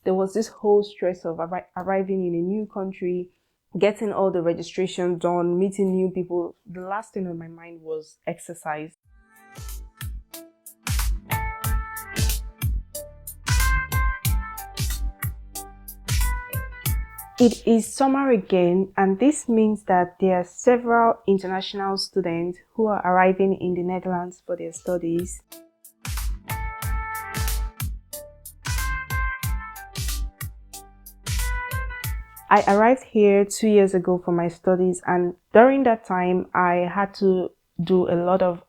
there was this whole stress of arriving in a new country, getting all the registration done, meeting new people. The last thing on my mind was exercise. It is summer again, and this means that there are several international students who are arriving in the Netherlands for their studies. I arrived here 2 years ago for my studies, and during that time I had to do a lot of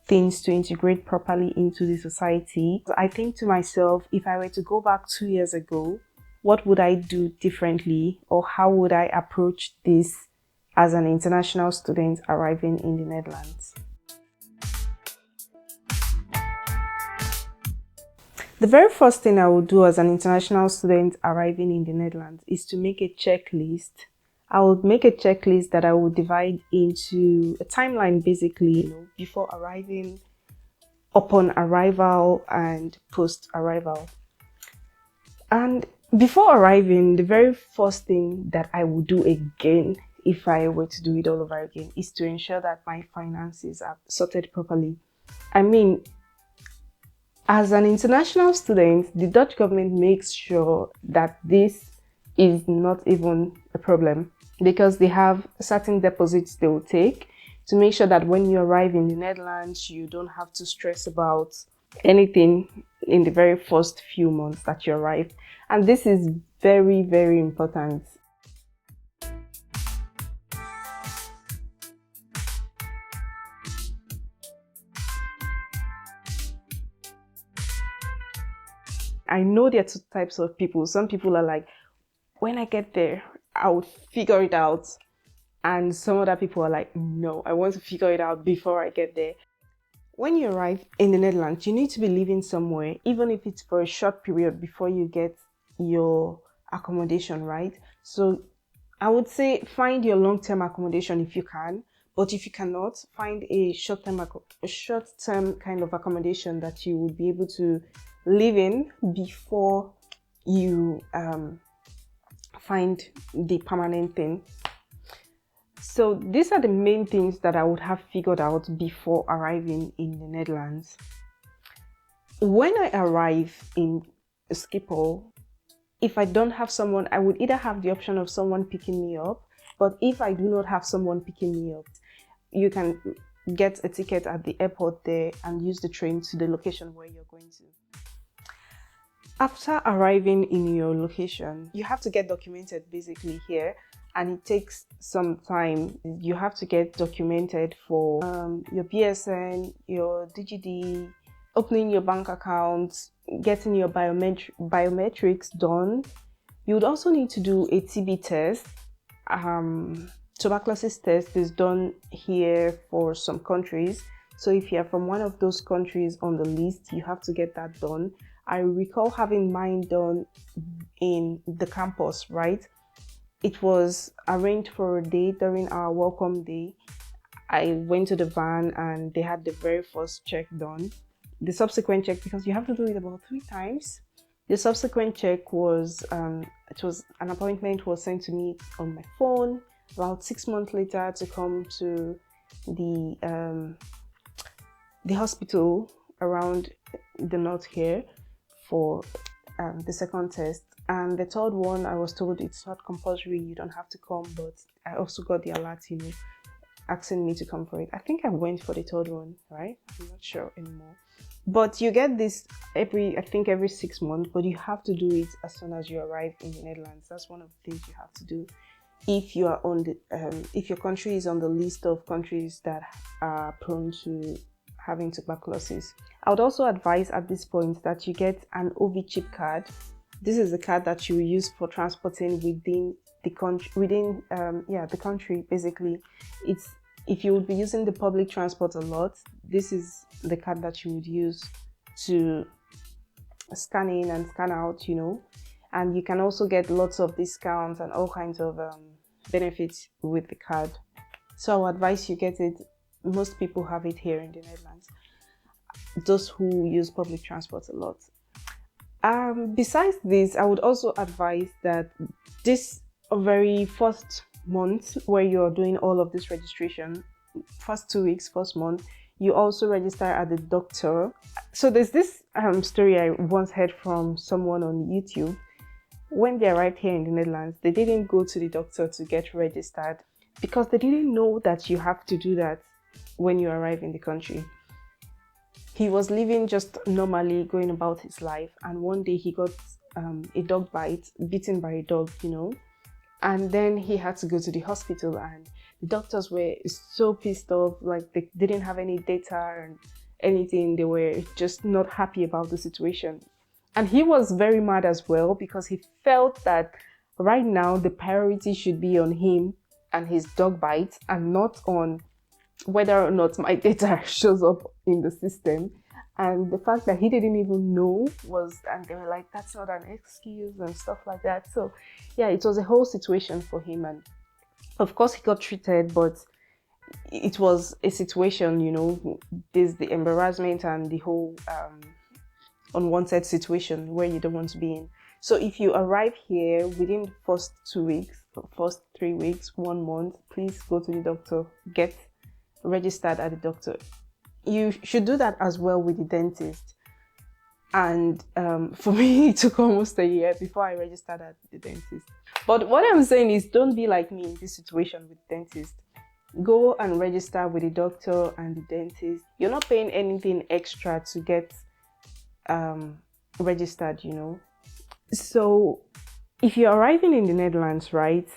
things to integrate properly into the society. I think to myself, if I were to go back 2 years ago, what would I do differently, or how would I approach this as an international student arriving in the Netherlands? The very first thing I would do as an international student arriving in the Netherlands is to make a checklist. I would make a checklist that I would divide into a timeline, basically, before arriving, upon arrival, and post-arrival. And before arriving, the very first thing that I would do again, if I were to do it all over again, is to ensure that my finances are sorted properly. I mean, as an international student, the Dutch government makes sure that this is not even a problem, because they have certain deposits they will take to make sure that when you arrive in the Netherlands, you don't have to stress about anything in the very first few months that you arrive. And this is very, very important. I know there are two types of people. Some people are like, when I get there, I would figure it out. And some other people are like, no, I want to figure it out before I get there. When you arrive in the Netherlands, you need to be living somewhere, even if it's for a short period before you get your accommodation, right? So I would say find your long-term accommodation if you can, but if you cannot, find a short-term kind of accommodation that you would be able to live in before you find the permanent thing. So these are the main things that I would have figured out before arriving in the Netherlands. When I arrive in Schiphol, if I don't have someone, I would either have the option of someone picking me up, but if I do not have someone picking me up, you can get a ticket at the airport there and use the train to the location where you're going to. After arriving in your location, you have to get documented basically here, and it takes some time. You have to get documented for your BSN, your DigiD, opening your bank account, getting your biometrics done. You would also need to do a TB test. Tuberculosis test is done here for some countries. So if you're from one of those countries on the list, you have to get that done. I recall having mine done in the campus, right? It was arranged for a day during our welcome day. I went to the van and they had the very first check done. The subsequent check, because you have to do it about 3 times. The subsequent check was, it was an appointment was sent to me on my phone about 6 months later to come to the hospital around the north here for the second test. And the third one, I was told it's not compulsory, you don't have to come, but I also got the alert, asking me to come for it. I think I went for the third one, right? I'm not sure anymore. But you get this every 6 months, but you have to do it as soon as you arrive in the Netherlands. That's one of the things you have to do if you are on the if your country is on the list of countries that are prone to having tuberculosis. I would also advise at this point that you get an OV chip card. This is the card that you use for transporting within the country. The country basically. It's if you would be using the public transport a lot, this is the card that you would use to scan in and scan out, and you can also get lots of discounts and all kinds of benefits with the card. So I would advise you get it. Most people have it here in the Netherlands, those who use public transport a lot. Besides this, I would also advise that this very first month where you're doing all of this registration, first 2 weeks, first month, you also register at the doctor. So there's this story I once heard from someone on YouTube. When they arrived here in the Netherlands, they didn't go to the doctor to get registered because they didn't know that you have to do that when you arrive in the country. He was living just normally, going about his life, and one day he got a dog bite, bitten by a dog, and then he had to go to the hospital, and the doctors were so pissed off, like they didn't have any data and anything. They were just not happy about the situation. And he was very mad as well because he felt that right now the priority should be on him and his dog bite and not on whether or not my data shows up in the system. And the fact that he didn't even know and they were like, that's not an excuse and stuff like that. So yeah, it was a whole situation for him. And of course he got treated, but it was a situation, there's the embarrassment and the whole unwanted situation where you don't want to be in. So if you arrive here within the first 2 weeks, first 3 weeks, 1 month, please go to the doctor, get registered at the doctor. You should do that as well with the dentist. And for me, it took almost a year before I registered at the dentist. But what I'm saying is, don't be like me in this situation with dentist. Go and register with the doctor and the dentist. You're not paying anything extra to get registered, So if you're arriving in the Netherlands, right,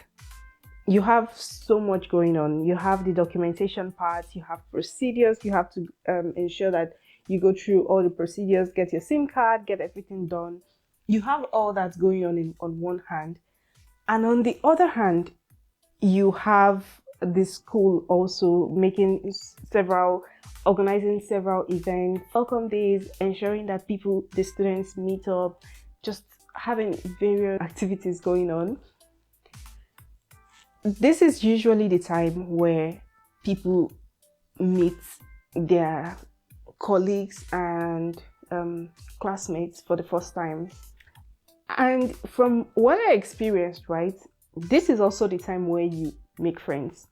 you have so much going on. You have the documentation part, you have procedures, you have to ensure that you go through all the procedures, get your SIM card, get everything done. You have all that going on one hand. And on the other hand, you have the school also organizing several events, welcome days, ensuring that the students meet up, just having various activities going on. This is usually the time where people meet their colleagues and classmates for the first time. And from what I experienced, right, this is also the time where you make friends.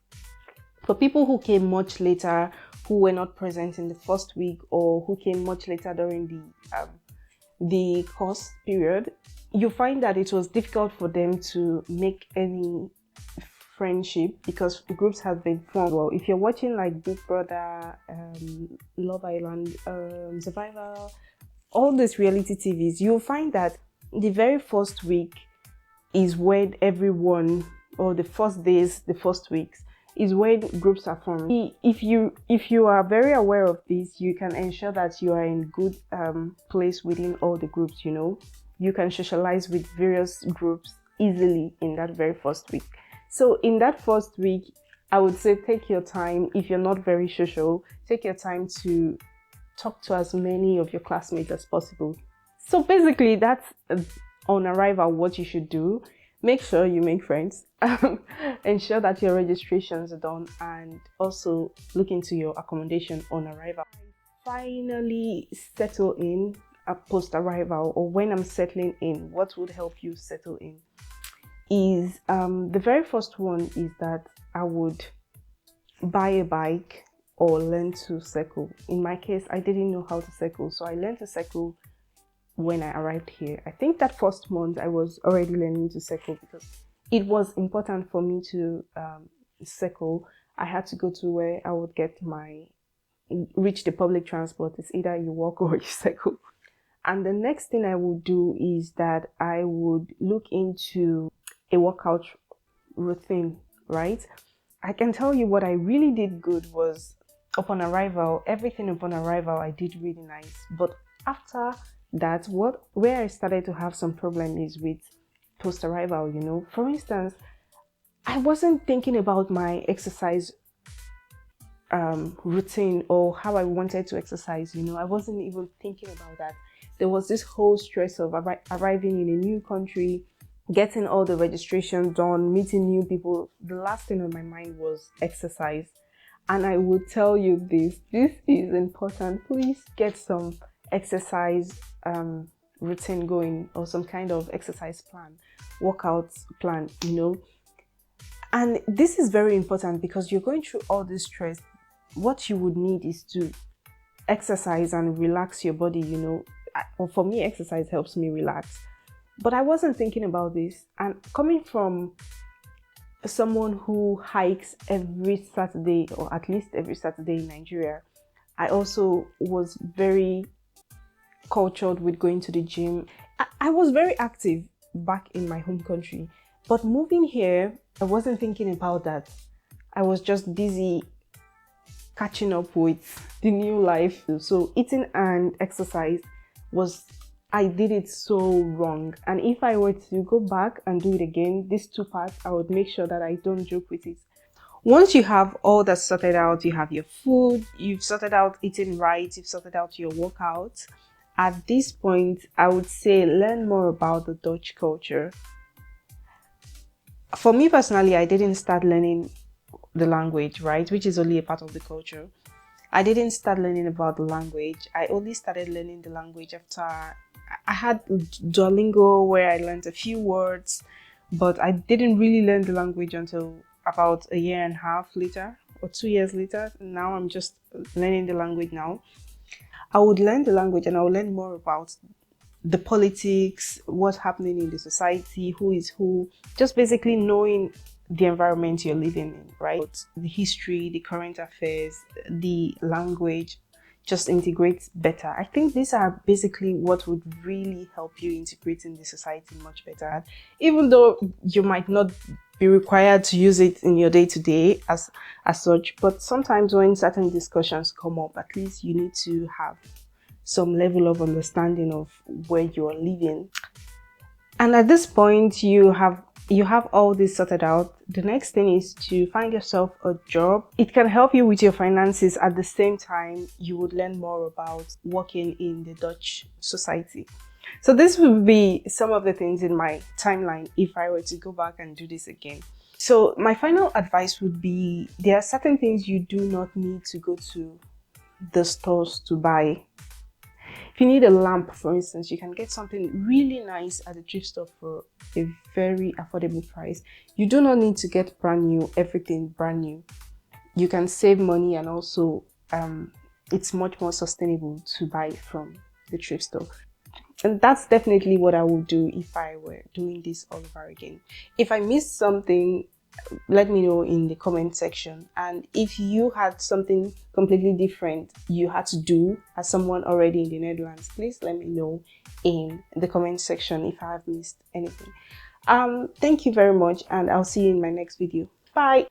For people who came much later, who were not present in the first week, or who came much later during the course period, you find that it was difficult for them to make any friendship because groups have been formed. Well, if you're watching like Big Brother, Love Island, Survivor, all these reality TVs, you'll find that the very first week is when everyone, or the first days, the first weeks, is when groups are formed. If you are very aware of this, you can ensure that you are in good place within all the groups. You can socialize with various groups easily in that very first week. So in that first week, I would say take your time. If you're not very social, take your time to talk to as many of your classmates as possible. So basically, that's on arrival what you should do. Make sure you make friends. Ensure that your registrations are done, and also look into your accommodation on arrival. Finally settle in post arrival, or when I'm settling in, what would help you settle in is the very first one is that I would buy a bike or learn to cycle. In my case, I didn't know how to cycle, so I learned to cycle when I arrived here. I think that first month I was already learning to cycle because it was important for me to cycle. I had to go to where I would reach the public transport. It's either you walk or you cycle. And the next thing I would do is that I would look into a workout routine, right? I can tell you what I really did good was upon arrival, everything upon arrival I did really nice. But after that, where I started to have some problem is with post arrival, For instance, I wasn't thinking about my exercise routine or how I wanted to exercise, I wasn't even thinking about that. There was this whole stress of arriving in a new country, getting all the registration done, meeting new people. The last thing on my mind was exercise. And I will tell you this is important. Please get some exercise routine going, or some kind of exercise plan, workout plan, you know. And this is very important because you're going through all this stress. What you would need is to exercise and relax your body, you know. Or for me, exercise helps me relax. But I wasn't thinking about this. And coming from someone who hikes every Saturday, or at least every Saturday in Nigeria, I also was very cultured with going to the gym. I was very active back in my home country, but moving here, I wasn't thinking about that. I was just busy catching up with the new life. So eating and exercise was, I did it so wrong. And if I were to go back and do it again, these two parts, I would make sure that I don't joke with it. Once you have all that sorted out, you have your food, you've sorted out eating right, you've sorted out your workouts. At this point, I would say learn more about the Dutch culture. For me personally, I didn't start learning the language, right, which is only a part of the culture. I didn't start learning about the language. I only started learning the language after I had Duolingo, where I learned a few words, but I didn't really learn the language until about a year and a half later, or 2 years later. Now I'm just learning the language now. I would learn the language and I would learn more about the politics, what's happening in the society, who is who, just basically knowing the environment you're living in, right? The history, the current affairs, the language, just integrate better. I think these are basically what would really help you integrate in the society much better. Even though you might not be required to use it in your day-to-day as such, but sometimes when certain discussions come up, at least you need to have some level of understanding of where you're living. And at this point, you have all this sorted out. The next thing is to find yourself a job. It can help you with your finances. At the same time, you would learn more about working in the Dutch society. So this would be some of the things in my timeline if I were to go back and do this again. So my final advice would be, there are certain things you do not need to go to the stores to buy. If you need a lamp, for instance, you can get something really nice at the thrift store for a very affordable price. You do not need to get brand new, everything brand new. You can save money, and also it's much more sustainable to buy from the thrift store. And that's definitely what I would do if I were doing this all over again. If I missed something, let me know in the comment section. And if you had something completely different you had to do as someone already in the Netherlands, please let me know in the comment section if I have missed anything. Thank you very much, and I'll see you in my next video. Bye.